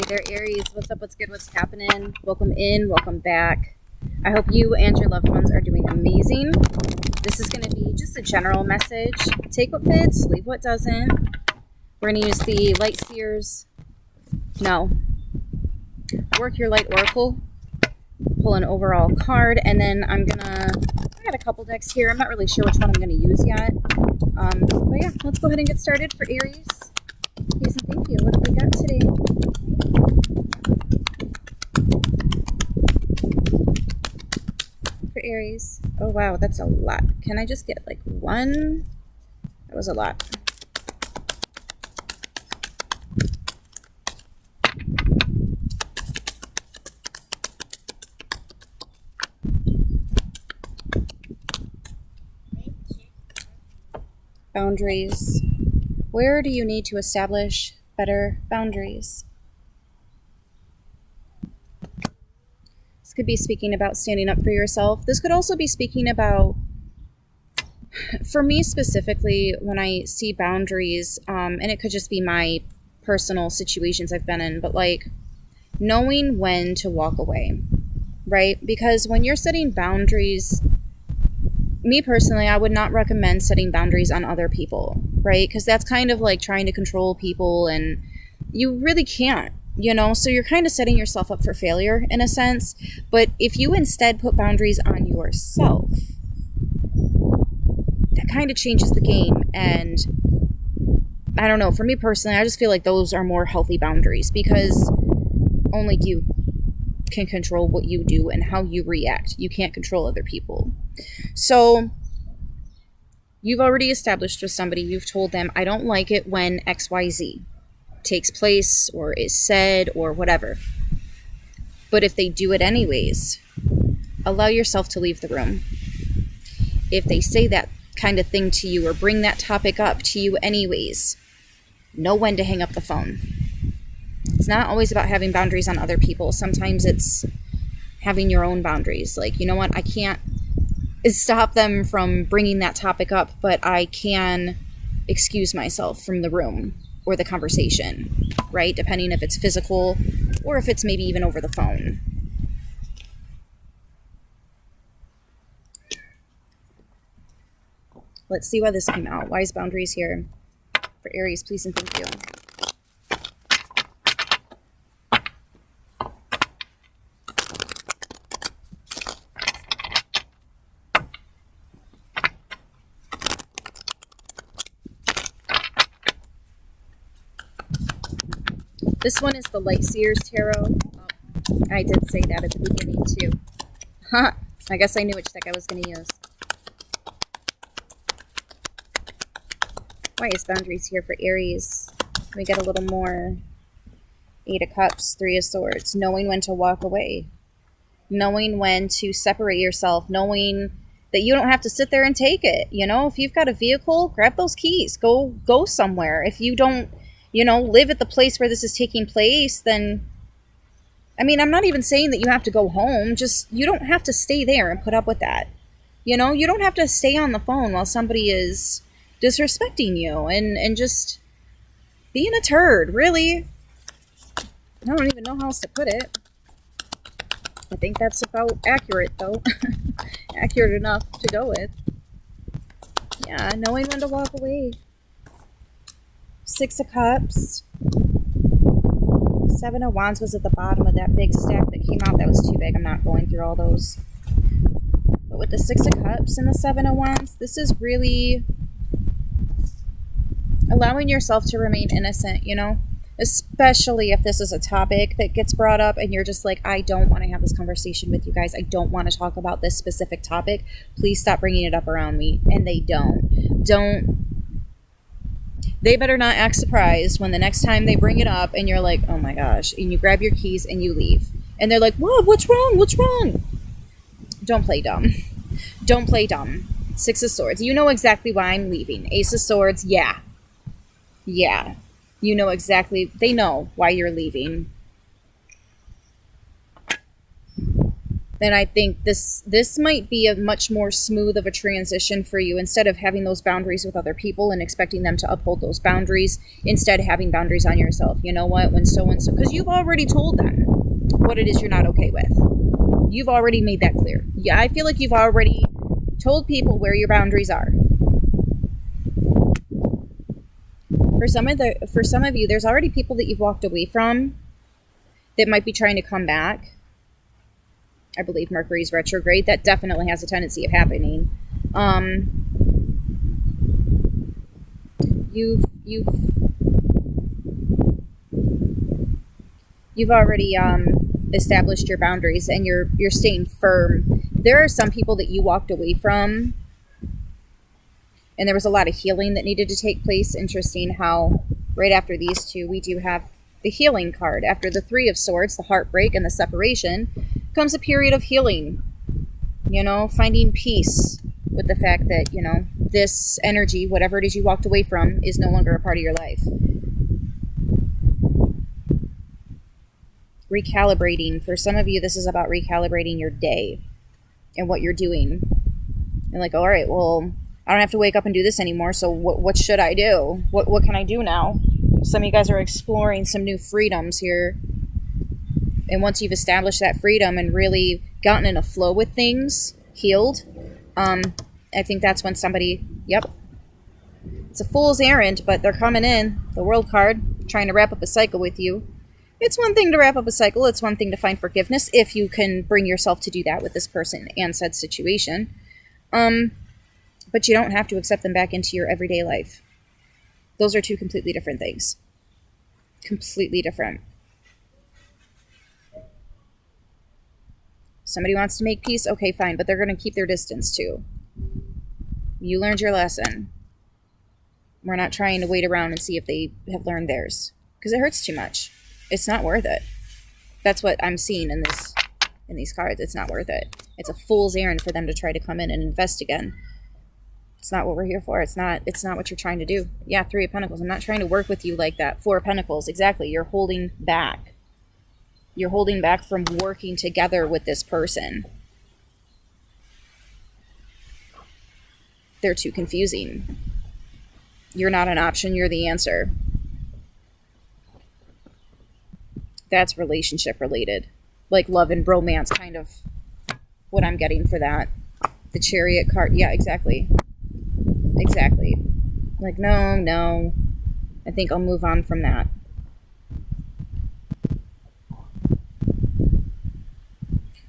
there, Aries. What's up? What's good? What's happening? Welcome in. Welcome back. I hope you and your loved ones are doing amazing. This is going to be just a general message. Take what fits, leave what doesn't. We're going to use the Light Seers. No. Work Your Light Oracle. Pull an overall card. And then I got a couple decks here. I'm not really sure which one I'm going to use yet. But yeah, let's go ahead and get started for Aries. Please and thank you. What do we got today? For Aries. Oh wow, that's a lot. Can I just get like one? That was a lot. Boundaries. Where do you need to establish better boundaries? This could be speaking about standing up for yourself. This could also be speaking about, for me specifically, when I see boundaries, and it could just be my personal situations I've been in, but like knowing when to walk away, right? Because when you're setting boundaries, me personally, I would not recommend setting boundaries on other people, right? Because that's kind of like trying to control people, and you really can't, you know? So you're kind of setting yourself up for failure in a sense. But if you instead put boundaries on yourself, that kind of changes the game. And I don't know, for me personally, I just feel like those are more healthy boundaries, because only you can control what you do and how you react. You can't control other people. So you've already established with somebody, you've told them, I don't like it when XYZ takes place or is said or whatever. But if they do it anyways, allow yourself to leave the room. If they say that kind of thing to you or bring that topic up to you anyways, know when to hang up the phone. It's not always about having boundaries on other people. Sometimes it's having your own boundaries. Like, you know what? I can't stop them from bringing that topic up, but I can excuse myself from the room or the conversation, right? Depending if it's physical or if it's maybe even over the phone. Let's see why this came out. Why is boundaries here? For Aries, please and thank you. This one is the Light Seers Tarot. Oh, I did say that at the beginning too. Huh. I guess I knew which deck I was going to use. Why is boundaries here for Aries? Can we get a little more? 8 of Cups, 3 of Swords. Knowing when to walk away. Knowing when to separate yourself. Knowing that you don't have to sit there and take it. You know, if you've got a vehicle, grab those keys. Go somewhere. If you don't, you know, live at the place where this is taking place, then, I mean, I'm not even saying that you have to go home. Just, you don't have to stay there and put up with that. You know, you don't have to stay on the phone while somebody is disrespecting you and just being a turd, really. I don't even know how else to put it. I think that's about accurate, though. Accurate enough to go with. Yeah, knowing when to walk away. 6 of Cups. 7 of Wands was at the bottom of that big stack that came out. That was too big. I'm not going through all those. But with the 6 of Cups and the 7 of Wands, this is really allowing yourself to remain innocent, you know? Especially if this is a topic that gets brought up and you're just like, I don't want to have this conversation with you guys. I don't want to talk about this specific topic. Please stop bringing it up around me. And they don't. They better not act surprised when the next time they bring it up and you're like, oh my gosh, and you grab your keys and you leave. And they're like, what? What's wrong? What's wrong? Don't play dumb. Don't play dumb. 6 of Swords. You know exactly why I'm leaving. Ace of Swords. Yeah. Yeah. You know exactly. They know why you're leaving. And I think this might be a much more smooth of a transition for you. Instead of having those boundaries with other people and expecting them to uphold those boundaries, instead having boundaries on yourself. You know what? When so and so, because you've already told them what it is you're not okay with. You've already made that clear. Yeah, I feel like you've already told people where your boundaries are. For some of you, there's already people that you've walked away from that might be trying to come back. I believe Mercury's retrograde. That definitely has a tendency of happening. You've already established your boundaries and you're staying firm. There are some people that you walked away from, and there was a lot of healing that needed to take place. Interesting how right after these two, we do have the healing card. After the Three of Swords, the heartbreak and the separation, comes a period of healing. You know, finding peace with the fact that, you know, this energy, whatever it is you walked away from, is no longer a part of your life. Recalibrating. For some of you, this is about recalibrating your day and what you're doing. And like, all right, well, I don't have to wake up and do this anymore, so what should I do? What can I do now? Some of you guys are exploring some new freedoms here. And once you've established that freedom and really gotten in a flow with things, healed, I think that's when somebody, yep, it's a fool's errand, but they're coming in, the World card, trying to wrap up a cycle with you. It's one thing to wrap up a cycle. It's one thing to find forgiveness, if you can bring yourself to do that with this person and said situation. But you don't have to accept them back into your everyday life. Those are two completely different things. Completely different. Somebody wants to make peace, okay, fine, but they're going to keep their distance too. You learned your lesson. We're not trying to wait around and see if they have learned theirs, because it hurts too much. It's not worth it. That's what I'm seeing in these cards. It's not worth it. It's a fool's errand for them to try to come in and invest again. It's not what we're here for. It's not what you're trying to do. Yeah, Three of Pentacles. I'm not trying to work with you like that. Four of Pentacles. Exactly. You're holding back. You're holding back from working together with this person. They're too confusing. You're not an option. You're the answer. That's relationship related. Like love and romance, kind of what I'm getting for that. The Chariot card. Yeah, exactly. Exactly. Like, no. I think I'll move on from that.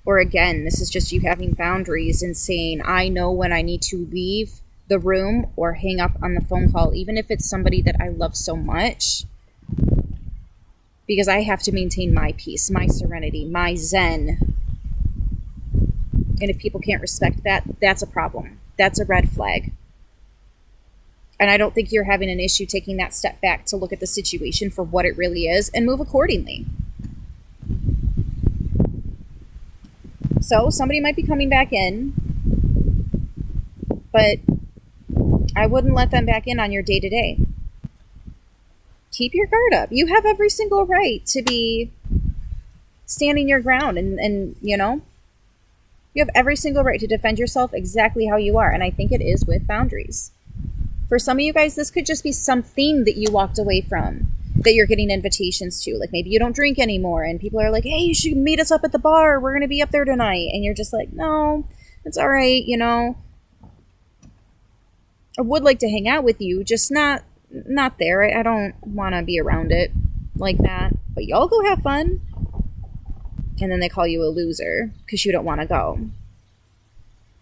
Or again, this is just you having boundaries and saying, I know when I need to leave the room or hang up on the phone call, even if it's somebody that I love so much, because I have to maintain my peace, my serenity, my zen. And if people can't respect that, that's a problem. That's a red flag. And I don't think you're having an issue taking that step back to look at the situation for what it really is and move accordingly. So somebody might be coming back in, but I wouldn't let them back in on your day-to-day. Keep your guard up. You have every single right to be standing your ground and you know, you have every single right to defend yourself exactly how you are. And I think it is with boundaries. For some of you guys, this could just be something that you walked away from, that you're getting invitations to. Like maybe you don't drink anymore and people are like, hey, you should meet us up at the bar. We're going to be up there tonight. And you're just like, no, it's all right. You know, I would like to hang out with you, just not there. I don't want to be around it like that. But y'all go have fun. And then they call you a loser because you don't want to go.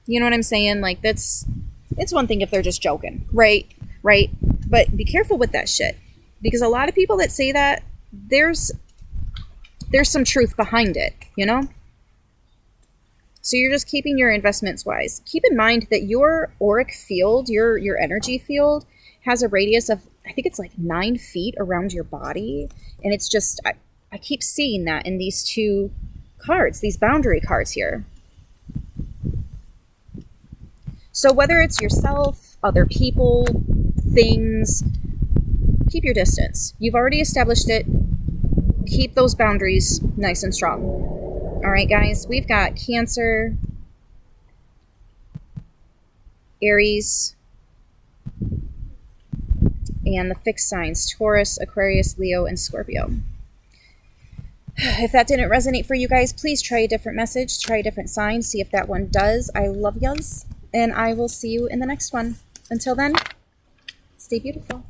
You know what I'm saying? Like it's one thing if they're just joking, right? But be careful with that shit. Because a lot of people that say that, there's some truth behind it, you know? So you're just keeping your investments wise. Keep in mind that your auric field, your energy field, has a radius of, I think it's like 9 feet around your body. And it's just, I keep seeing that in these two cards, these boundary cards here. So whether it's yourself, other people, things, keep your distance. You've already established it. Keep those boundaries nice and strong. All right, guys, we've got Cancer, Aries, and the fixed signs, Taurus, Aquarius, Leo, and Scorpio. If that didn't resonate for you guys, please try a different message, try a different sign, see if that one does. I love yous, and I will see you in the next one. Until then, stay beautiful.